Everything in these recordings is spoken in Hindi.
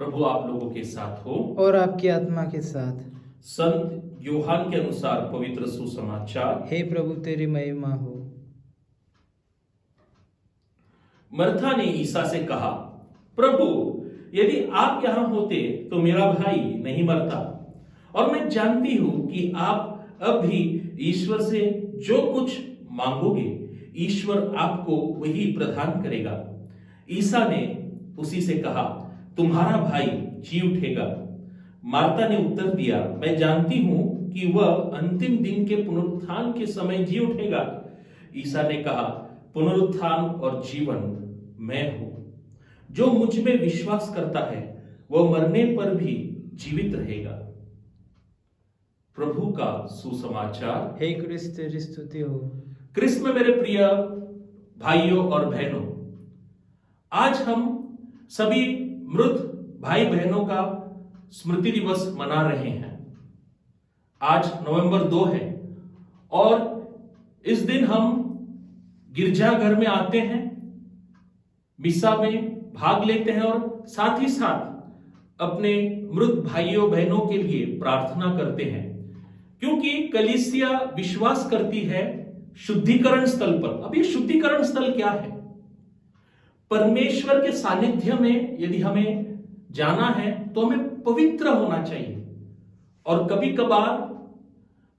प्रभु आप लोगों के साथ हो और आपकी आत्मा के साथ। संत यूहान के अनुसार पवित्र सुसमाचार। हे प्रभु तेरी महिमा हो। मर्था ने ईसा से कहा, प्रभु यदि आप यहां होते तो मेरा भाई नहीं मरता। और मैं जानती हूं कि आप अब भी ईश्वर से जो कुछ मांगोगे ईश्वर आपको वही प्रदान करेगा। ईसा ने उसी से कहा, तुम्हारा भाई जी उठेगा। मार्ता ने उत्तर दिया, मैं जानती हूं कि वह अंतिम दिन के पुनरुत्थान के समय जी उठेगा। ईसा ने कहा, पुनरुत्थान और जीवन मैं हूं। जो मुझ में विश्वास करता है वह मरने पर भी जीवित रहेगा। प्रभु का सुसमाचार। हे क्रिस्त तेरी स्तुति हो। क्रिस्त में मेरे प्रिय भाइयों और बहनों, आज हम सभी मृत भाई बहनों का स्मृति दिवस मना रहे हैं। आज नवंबर 2 है और इस दिन हम गिरजाघर में आते हैं, मिसा में भाग लेते हैं और साथ ही साथ अपने मृत भाइयों बहनों के लिए प्रार्थना करते हैं, क्योंकि कलीसिया विश्वास करती है शुद्धिकरण स्थल पर। अब ये शुद्धिकरण स्थल क्या है? परमेश्वर के सानिध्य में यदि हमें जाना है तो हमें पवित्र होना चाहिए। और कभी कभार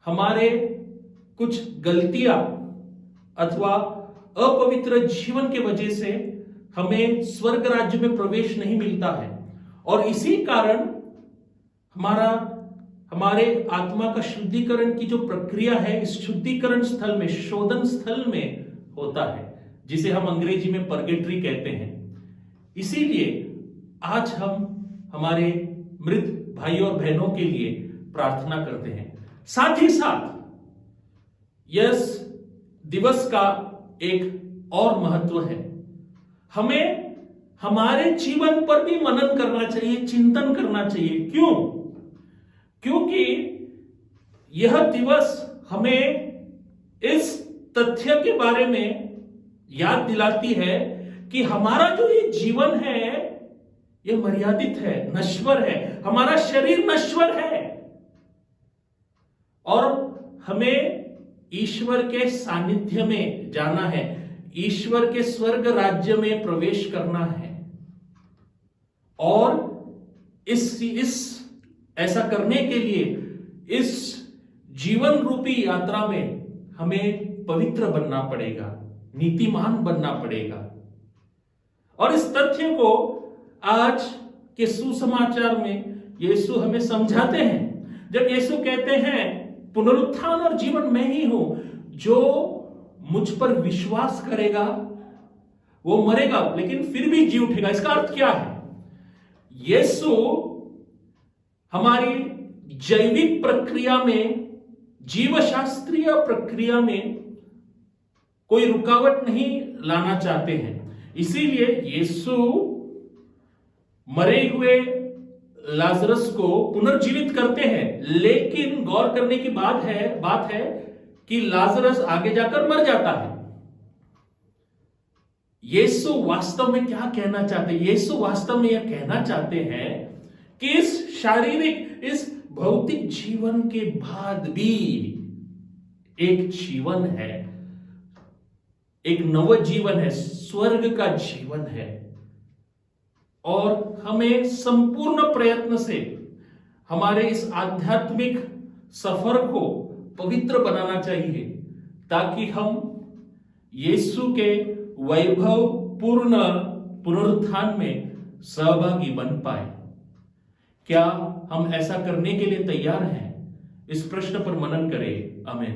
हमारे कुछ गलतियां अथवा अपवित्र जीवन के वजह से हमें स्वर्ग राज्य में प्रवेश नहीं मिलता है, और इसी कारण हमारे आत्मा का शुद्धिकरण की जो प्रक्रिया है इस शुद्धिकरण स्थल में, शोधन स्थल में होता है, जिसे हम अंग्रेजी में पर्गेटरी कहते हैं। इसीलिए आज हम हमारे मृत भाइयों और बहनों के लिए प्रार्थना करते हैं। साथ ही साथ यस दिवस का एक और महत्व है, हमें हमारे जीवन पर भी मनन करना चाहिए, चिंतन करना चाहिए। क्यों? क्योंकि यह दिवस हमें इस तथ्य के बारे में याद दिलाती है कि हमारा जो ये जीवन है ये मर्यादित है, नश्वर है, हमारा शरीर नश्वर है और हमें ईश्वर के सानिध्य में जाना है, ईश्वर के स्वर्ग राज्य में प्रवेश करना है। और ऐसा करने के लिए इस जीवन रूपी यात्रा में हमें पवित्र बनना पड़ेगा, नीतिमान बनना पड़ेगा। और इस तथ्य को आज के सुसमाचार में यीशु हमें समझाते हैं। जब यीशु कहते हैं पुनरुत्थान और जीवन मैं ही हूं, जो मुझ पर विश्वास करेगा वो मरेगा लेकिन फिर भी जी उठेगा। इसका अर्थ क्या है? यीशु हमारी जैविक प्रक्रिया में, जीवशास्त्रीय प्रक्रिया में कोई रुकावट नहीं लाना चाहते हैं। इसीलिए यीशु मरे हुए लाजरस को पुनर्जीवित करते हैं, लेकिन गौर करने की बात है कि लाजरस आगे जाकर मर जाता है। यीशु वास्तव में क्या कहना चाहते हैं? यीशु वास्तव में यह कहना चाहते हैं कि इस शारीरिक, इस भौतिक जीवन के बाद भी एक जीवन है, एक नव जीवन है, स्वर्ग का जीवन है। और हमें संपूर्ण प्रयत्न से हमारे इस आध्यात्मिक सफर को पवित्र बनाना चाहिए, ताकि हम यीशु के वैभव पूर्ण पुनरुत्थान में सहभागी बन पाए। क्या हम ऐसा करने के लिए तैयार हैं? इस प्रश्न पर मनन करें। आमीन।